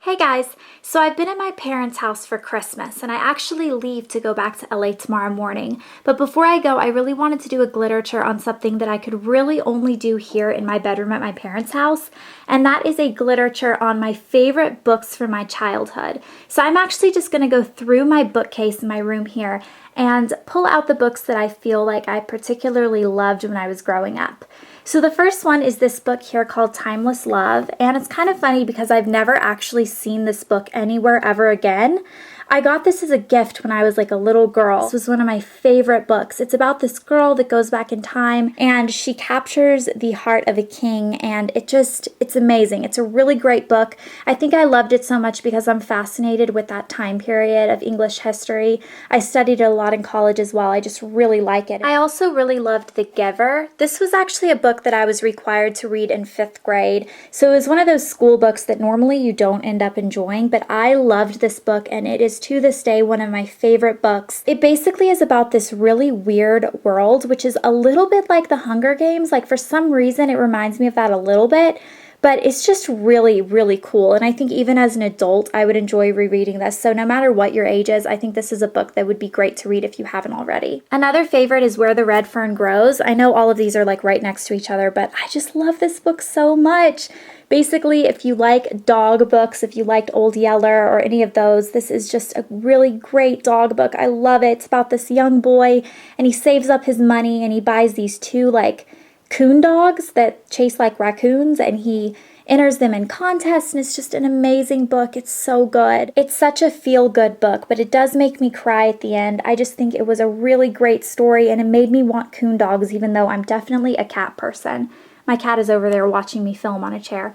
Hey guys, so I've been at my parents' house for Christmas and I actually leave to go back to LA tomorrow morning. But before I go, I really wanted to do a Glitterature on something that I could really only do here in my bedroom at my parents' house. And that is a Glitterature on my favorite books from my childhood. So I'm actually just going to go through my bookcase in my room here and pull out the books that I feel like I particularly loved when I was growing up. So the first one is this book here called Timeless Love, and it's kind of funny because I've never actually seen this book anywhere ever again. I got this as a gift when I was like a little girl. This was one of my favorite books. It's about this girl that goes back in time and she captures the heart of a king, and it's amazing. It's a really great book. I think I loved it so much because I'm fascinated with that time period of English history. I studied it a lot in college as well. I just really like it. I also really loved The Giver. This was actually a book that I was required to read in 5th grade. So it was one of those school books that normally you don't end up enjoying, but I loved this book and it is to this day one of my favorite books. It basically is about this really weird world, which is a little bit like the Hunger Games. Like for some reason it reminds me of that a little bit. But it's just really, really cool. And I think even as an adult, I would enjoy rereading this. So no matter what your age is, I think this is a book that would be great to read if you haven't already. Another favorite is Where the Red Fern Grows. I know all of these are like right next to each other, but I just love this book so much. Basically, if you like dog books, if you liked Old Yeller or any of those, this is just a really great dog book. I love it. It's about this young boy and he saves up his money and he buys these two like coon dogs that chase like raccoons, and he enters them in contests, and it's just an amazing book. It's so good. It's such a feel-good book, but it does make me cry at the end. I just think it was a really great story, and it made me want coon dogs, even though I'm definitely a cat person. My cat is over there watching me film on a chair.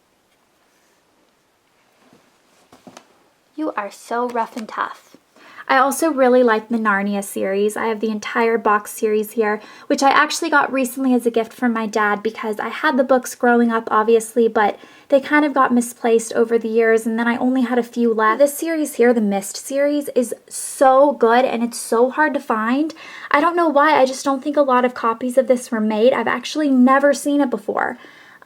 You are so rough and tough. I also really like the Narnia series. I have the entire box series here, which I actually got recently as a gift from my dad because I had the books growing up, obviously, but they kind of got misplaced over the years, and then I only had a few left. This series here, the MYST series, is so good, and it's so hard to find. I don't know why, I just don't think a lot of copies of this were made. I've actually never seen it before.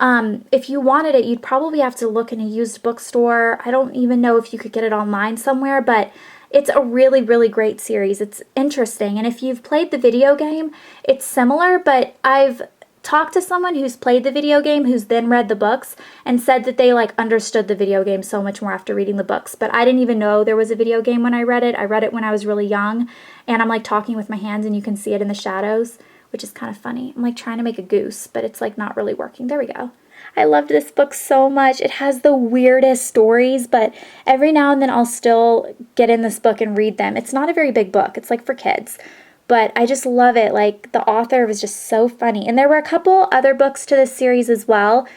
If you wanted it, you'd probably have to look in a used bookstore. I don't even know if you could get it online somewhere, but it's a really, really great series. It's interesting, and if you've played the video game, it's similar, but I've talked to someone who's played the video game who's then read the books and said that they like understood the video game so much more after reading the books. But I didn't even know there was a video game when I read it. I read it when I was really young, and I'm like talking with my hands and you can see it in the shadows, which is kind of funny. I'm like trying to make a goose, but it's like not really working. There we go. I loved this book so much. It has the weirdest stories, but every now and then I'll still get in this book and read them. It's not a very big book. It's like for kids, but I just love it. Like the author was just so funny. And there were a couple other books to this series as well.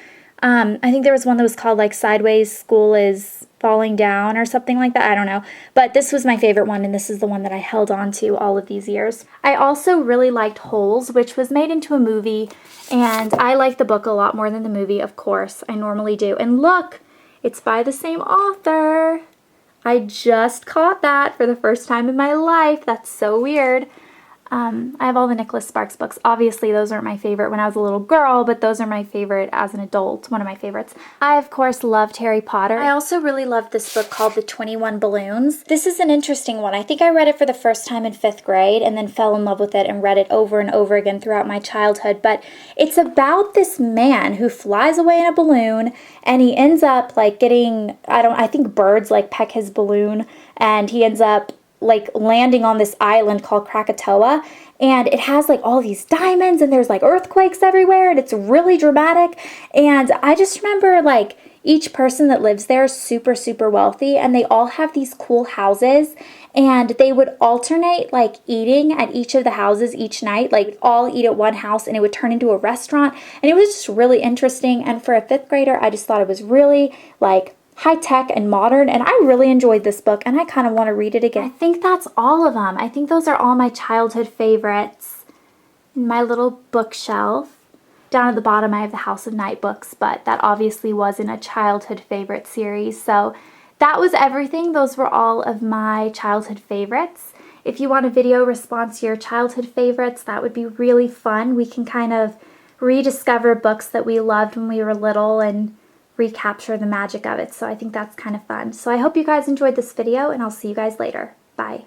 I think there was one that was called like Sideways School is Falling Down or something like that. I don't know. But this was my favorite one, and this is the one that I held on to all of these years. I also really liked Holes, which was made into a movie, and I like the book a lot more than the movie, of course. I normally do. And look, it's by the same author. I just caught that for the first time in my life. That's so weird. I have all the Nicholas Sparks books. Obviously, those aren't my favorite when I was a little girl, but those are my favorite as an adult, one of my favorites. I, of course, loved Harry Potter. I also really loved this book called The 21 Balloons. This is an interesting one. I think I read it for the first time in 5th grade and then fell in love with it and read it over and over again throughout my childhood, but it's about this man who flies away in a balloon and he ends up like getting, I think birds like peck his balloon, and he ends up like landing on this island called Krakatoa, and it has like all these diamonds and there's like earthquakes everywhere and it's really dramatic. And I just remember like each person that lives there is super, super wealthy, and they all have these cool houses, and they would alternate like eating at each of the houses each night, like all eat at one house, and it would turn into a restaurant, and it was just really interesting. And for a 5th grader, I just thought it was really like high-tech and modern, and I really enjoyed this book, and I kind of want to read it again. I think that's all of them. I think those are all my childhood favorites. In my little bookshelf. Down at the bottom I have the House of Night books, but that obviously wasn't a childhood favorite series. So that was everything. Those were all of my childhood favorites. If you want a video response to your childhood favorites, that would be really fun. We can kind of rediscover books that we loved when we were little and recapture the magic of it. So I think that's kind of fun. So I hope you guys enjoyed this video, and I'll see you guys later. Bye.